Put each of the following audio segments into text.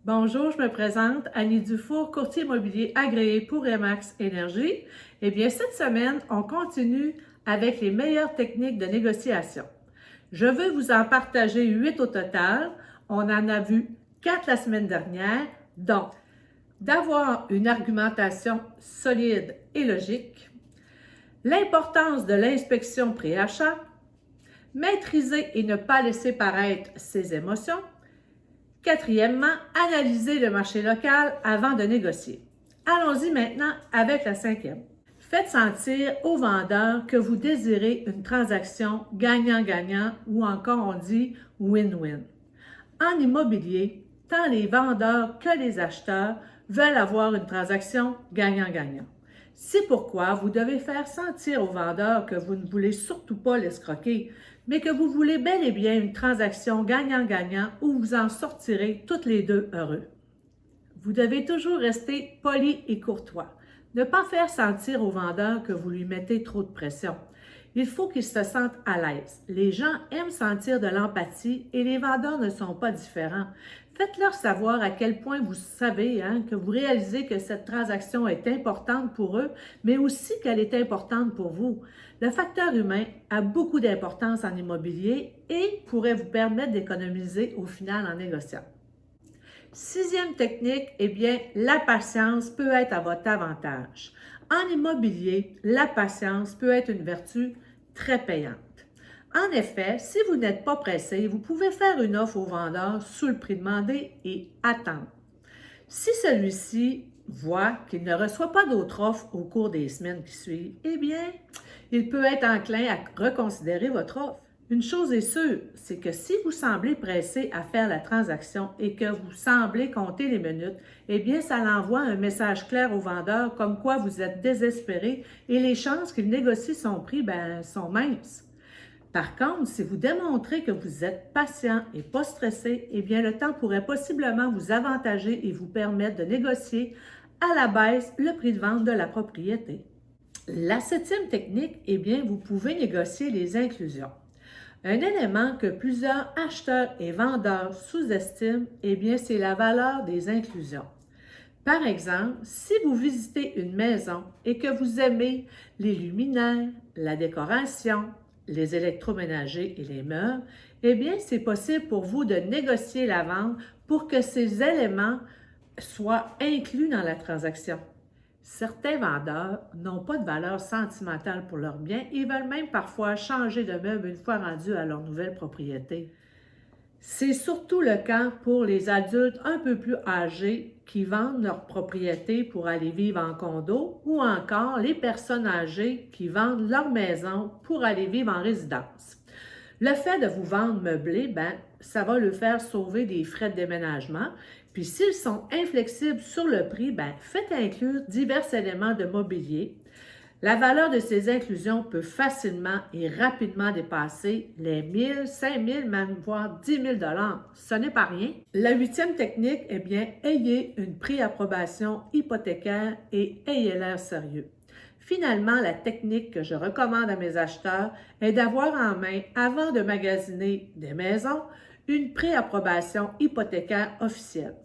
Bonjour, je me présente, Annie Dufour, courtier immobilier agréé pour Remax Énergie. Eh bien, cette semaine, on continue avec les meilleures techniques de négociation. Je veux vous en partager 8 au total. On en a vu 4 la semaine dernière. Donc, d'avoir une argumentation solide et logique, l'importance de l'inspection pré-achat, maîtriser et ne pas laisser paraître ses émotions. Quatrièmement, analyser le marché local avant de négocier. Allons-y maintenant avec la cinquième. Faites sentir aux vendeurs que vous désirez une transaction gagnant-gagnant ou encore on dit win-win. En immobilier, tant les vendeurs que les acheteurs veulent avoir une transaction gagnant-gagnant. C'est pourquoi vous devez faire sentir aux vendeurs que vous ne voulez surtout pas l'escroquer, mais que vous voulez bel et bien une transaction gagnant-gagnant où vous en sortirez toutes les deux heureux. Vous devez toujours rester poli et courtois. Ne pas faire sentir au vendeur que vous lui mettez trop de pression. Il faut qu'il se sente à l'aise. Les gens aiment sentir de l'empathie et les vendeurs ne sont pas différents. Faites-leur savoir à quel point vous savez, que vous réalisez que cette transaction est importante pour eux, mais aussi qu'elle est importante pour vous. Le facteur humain a beaucoup d'importance en immobilier et pourrait vous permettre d'économiser au final en négociant. Sixième technique, eh bien, la patience peut être à votre avantage. En immobilier, la patience peut être une vertu très payante. En effet, si vous n'êtes pas pressé, vous pouvez faire une offre au vendeur sous le prix demandé et attendre. Si celui-ci voit qu'il ne reçoit pas d'autres offres au cours des semaines qui suivent, eh bien, il peut être enclin à reconsidérer votre offre. Une chose est sûre, c'est que si vous semblez pressé à faire la transaction et que vous semblez compter les minutes, eh bien, ça l'envoie un message clair au vendeur comme quoi vous êtes désespéré et les chances qu'il négocie son prix, sont minces. Par contre, si vous démontrez que vous êtes patient et pas stressé, eh bien, le temps pourrait possiblement vous avantager et vous permettre de négocier à la baisse le prix de vente de la propriété. La septième technique, eh bien, vous pouvez négocier les inclusions. Un élément que plusieurs acheteurs et vendeurs sous-estiment, eh bien, c'est la valeur des inclusions. Par exemple, si vous visitez une maison et que vous aimez les luminaires, la décoration, les électroménagers et les meubles, eh bien, c'est possible pour vous de négocier la vente pour que ces éléments soient inclus dans la transaction. Certains vendeurs n'ont pas de valeur sentimentale pour leurs biens et veulent même parfois changer de meuble une fois rendus à leur nouvelle propriété. C'est surtout le cas pour les adultes un peu plus âgés qui vendent leur propriété pour aller vivre en condo ou encore les personnes âgées qui vendent leur maison pour aller vivre en résidence. Le fait de vous vendre meublé, ça va le faire sauver des frais de déménagement. Puis s'ils sont inflexibles sur le prix, faites inclure divers éléments de mobilier. La valeur de ces inclusions peut facilement et rapidement dépasser les 1000, 5000, même voire 10 000 $. Ce n'est pas rien. La huitième technique, eh bien, ayez une préapprobation hypothécaire et ayez l'air sérieux. Finalement, la technique que je recommande à mes acheteurs est d'avoir en main, avant de magasiner des maisons, une préapprobation hypothécaire officielle.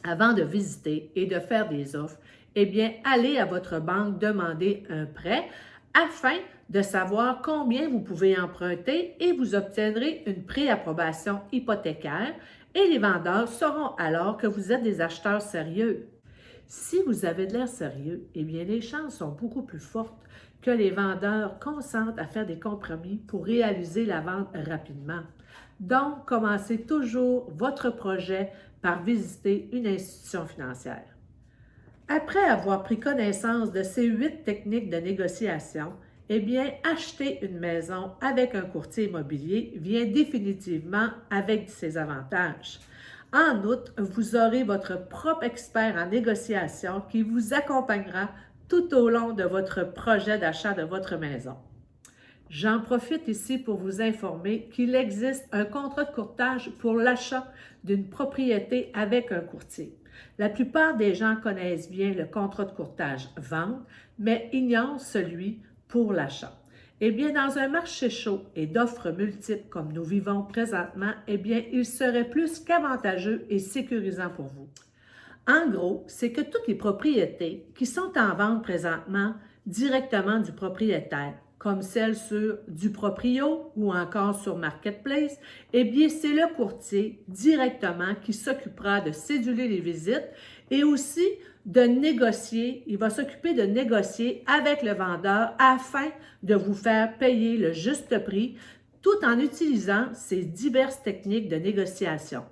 Avant de visiter et de faire des offres, eh bien, allez à votre banque demander un prêt afin de savoir combien vous pouvez emprunter et vous obtiendrez une préapprobation hypothécaire et les vendeurs sauront alors que vous êtes des acheteurs sérieux. Si vous avez de l'air sérieux, eh bien, les chances sont beaucoup plus fortes que les vendeurs consentent à faire des compromis pour réaliser la vente rapidement. Donc, commencez toujours votre projet par visiter une institution financière. Après avoir pris connaissance de ces 8 techniques de négociation, eh bien, acheter une maison avec un courtier immobilier vient définitivement avec ses avantages. En outre, vous aurez votre propre expert en négociation qui vous accompagnera tout au long de votre projet d'achat de votre maison. J'en profite ici pour vous informer qu'il existe un contrat de courtage pour l'achat d'une propriété avec un courtier. La plupart des gens connaissent bien le contrat de courtage vente, mais ignorent celui pour l'achat. Eh bien, dans un marché chaud et d'offres multiples comme nous vivons présentement, eh bien, il serait plus qu'avantageux et sécurisant pour vous. En gros, c'est que toutes les propriétés qui sont en vente présentement directement du propriétaire, comme celles sur Duproprio ou encore sur Marketplace, eh bien, c'est le courtier directement qui s'occupera de céduler les visites et aussi de négocier. Il va s'occuper de négocier avec le vendeur afin de vous faire payer le juste prix tout en utilisant ces diverses techniques de négociation.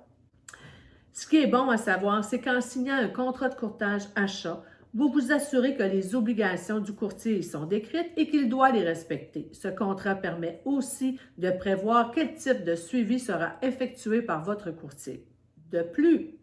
Ce qui est bon à savoir, c'est qu'en signant un contrat de courtage achat, vous vous assurez que les obligations du courtier y sont décrites et qu'il doit les respecter. Ce contrat permet aussi de prévoir quel type de suivi sera effectué par votre courtier. De plus,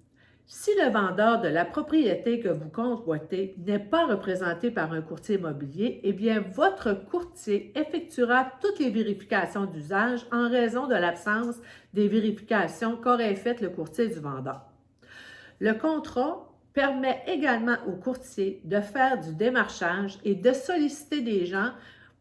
si le vendeur de la propriété que vous convoitez n'est pas représenté par un courtier immobilier, eh bien, votre courtier effectuera toutes les vérifications d'usage en raison de l'absence des vérifications qu'aurait faites le courtier du vendeur. Le contrat permet également au courtier de faire du démarchage et de solliciter des gens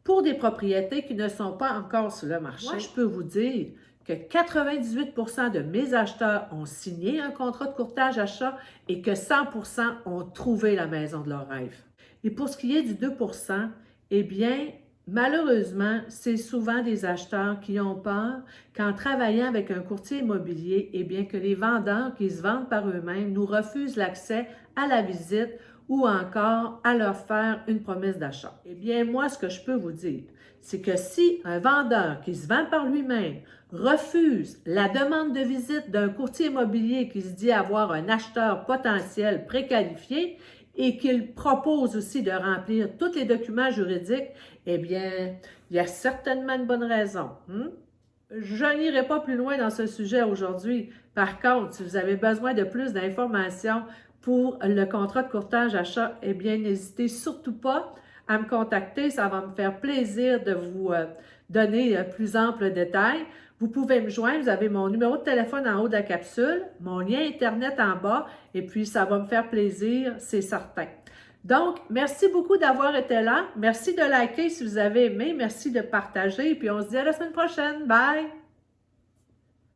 pour des propriétés qui ne sont pas encore sur le marché. Moi, je peux vous dire que 98% de mes acheteurs ont signé un contrat de courtage achat et que 100% ont trouvé la maison de leur rêve. Et pour ce qui est du 2%, eh bien, malheureusement, c'est souvent des acheteurs qui ont peur qu'en travaillant avec un courtier immobilier, eh bien, que les vendeurs qui se vendent par eux-mêmes nous refusent l'accès à la visite ou encore à leur faire une promesse d'achat. Eh bien, moi, ce que je peux vous dire, c'est que si un vendeur qui se vend par lui-même refuse la demande de visite d'un courtier immobilier qui se dit avoir un acheteur potentiel préqualifié et qu'il propose aussi de remplir tous les documents juridiques, eh bien, il y a certainement une bonne raison. Je n'irai pas plus loin dans ce sujet aujourd'hui. Par contre, si vous avez besoin de plus d'informations pour le contrat de courtage achat, eh bien, n'hésitez surtout pas à me contacter. Ça va me faire plaisir de vous donner plus amples détails. Vous pouvez me joindre, vous avez mon numéro de téléphone en haut de la capsule, mon lien Internet en bas, et puis ça va me faire plaisir, c'est certain. Donc, merci beaucoup d'avoir été là. Merci de liker si vous avez aimé. Merci de partager. Et puis, on se dit à la semaine prochaine. Bye!